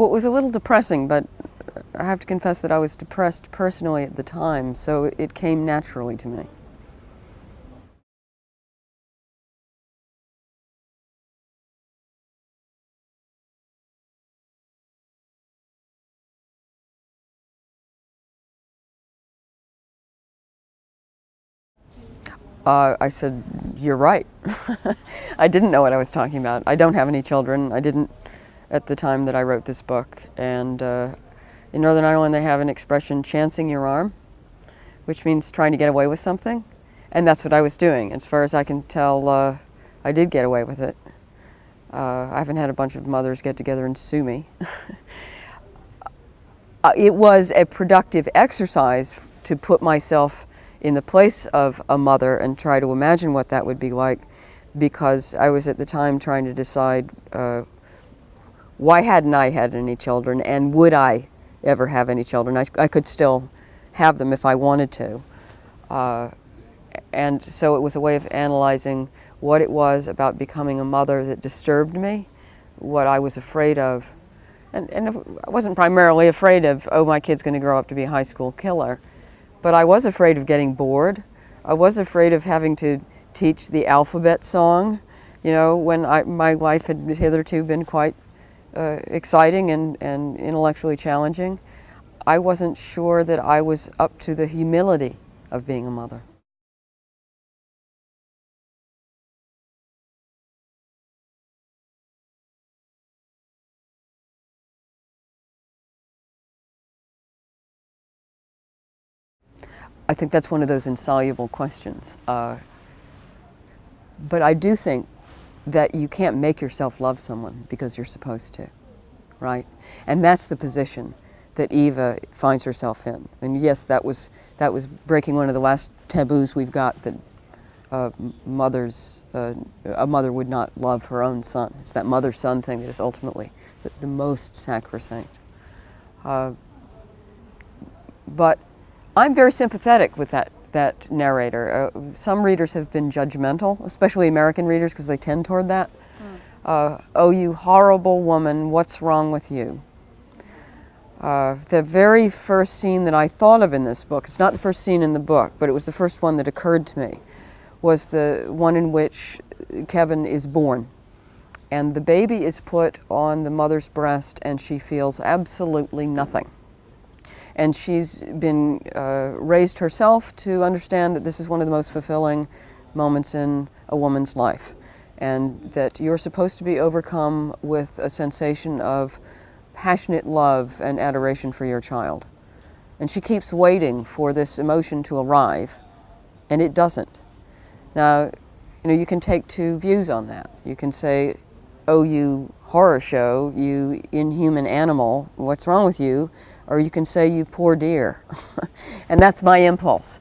Well, it was a little depressing, but I have to confess that I was depressed personally at the time, so it came naturally to me. I said, "You're right." I didn't know what I was talking about. I don't have any children. I didn't at the time that I wrote this book. And in Northern Ireland, they have an expression, chancing your arm, which means trying to get away with something. And that's what I was doing. As far as I can tell, I did get away with it. I haven't had a bunch of mothers get together and sue me. It was a productive exercise to put myself in the place of a mother and try to imagine what that would be like, because I was at the time trying to decide why hadn't I had any children, and would I ever have any children. I could still have them if I wanted to. And so it was a way of analyzing what it was about becoming a mother that disturbed me, what I was afraid of. And I wasn't primarily afraid of, oh, my kid's going to grow up to be a high school killer. But I was afraid of getting bored. I was afraid of having to teach the alphabet song, you know, when my life had hitherto been quite exciting and intellectually challenging. I wasn't sure that I was up to the humility of being a mother. I think that's one of those insoluble questions. But I do think that you can't make yourself love someone because you're supposed to, right? And that's the position that Eva finds herself in. And yes, that was breaking one of the last taboos we've got, that a mother would not love her own son. It's that mother-son thing that is ultimately the most sacrosanct. But I'm very sympathetic with that narrator. Some readers have been judgmental, especially American readers, because they tend toward that. Oh, you horrible woman, what's wrong with you? The very first scene that I thought of in this book, it's not the first scene in the book, but it was the first one that occurred to me, was the one in which Kevin is born. And the baby is put on the mother's breast and she feels absolutely nothing. And she's been raised herself to understand that this is one of the most fulfilling moments in a woman's life, and that you're supposed to be overcome with a sensation of passionate love and adoration for your child. And she keeps waiting for this emotion to arrive, and it doesn't. Now, you know, you can take two views on that. You can say, oh, you horror show, you inhuman animal, what's wrong with you? Or you can say, you poor dear. And that's my impulse.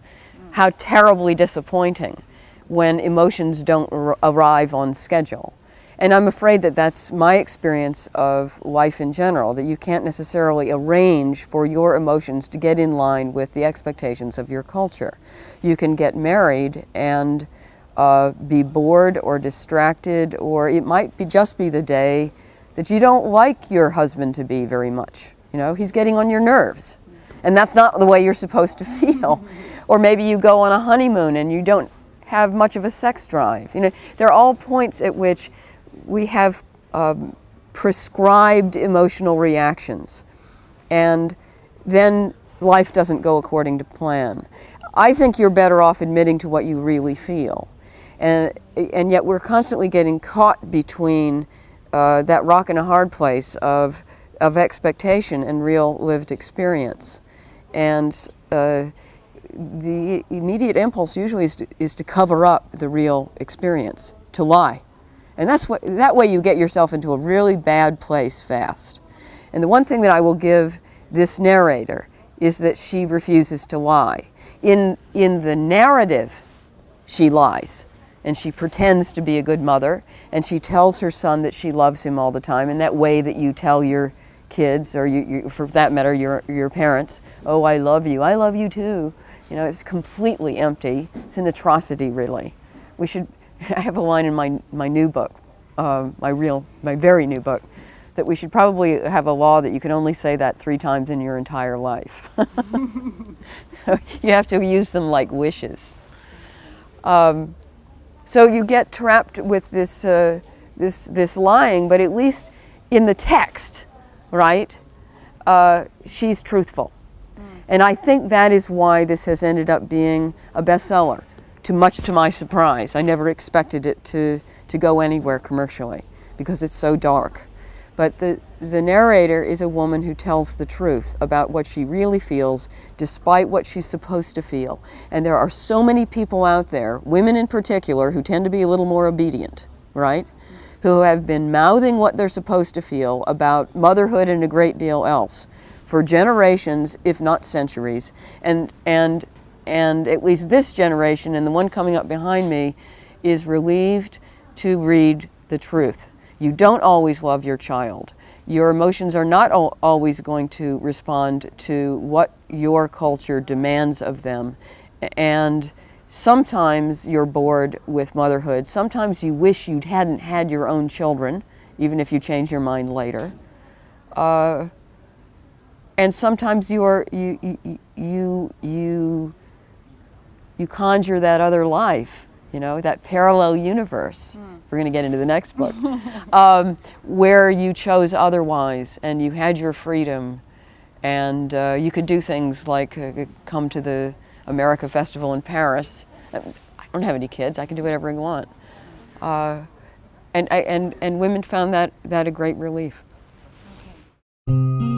How terribly disappointing when emotions don't arrive on schedule. And I'm afraid that that's my experience of life in general, that you can't necessarily arrange for your emotions to get in line with the expectations of your culture. You can get married and be bored or distracted, or it might just be the day that you don't like your husband to be very much. You know, he's getting on your nerves, and that's not the way you're supposed to feel. Or maybe you go on a honeymoon and you don't have much of a sex drive. You know, there are all points at which we have prescribed emotional reactions, and then life doesn't go according to plan. I think you're better off admitting to what you really feel, and yet we're constantly getting caught between that rock and a hard place of expectation and real lived experience. And the immediate impulse usually is to cover up the real experience, to lie. And that way you get yourself into a really bad place fast. And the one thing that I will give this narrator is that she refuses to lie. In the narrative, she lies, and she pretends to be a good mother, and she tells her son that she loves him all the time in that way that you tell your kids, or you, for that matter, your parents, oh, I love you too. You know, it's completely empty. It's an atrocity, really. I have a line in my new book, my very new book, that we should probably have a law that you can only say that 3 times in your entire life. You have to use them like wishes. So you get trapped with this, this lying, but at least in the text, right, she's truthful. And I think that is why this has ended up being a bestseller, much to my surprise. I never expected it to go anywhere commercially because it's so dark. But the narrator is a woman who tells the truth about what she really feels, despite what she's supposed to feel. And there are so many people out there, women in particular, who tend to be a little more obedient, right? Who have been mouthing what they're supposed to feel about motherhood and a great deal else for generations, if not centuries. And at least this generation, and the one coming up behind me, is relieved to read the truth. You don't always love your child. Your emotions are not always going to respond to what your culture demands of them. And sometimes you're bored with motherhood. Sometimes you wish you hadn't had your own children, even if you change your mind later. And sometimes you conjure that other life, you know, that parallel universe. We're going to get into the next book, where you chose otherwise and you had your freedom, and you could do things like come to the America Festival in Paris. I don't have any kids. I can do whatever I want. And women found that a great relief. Okay.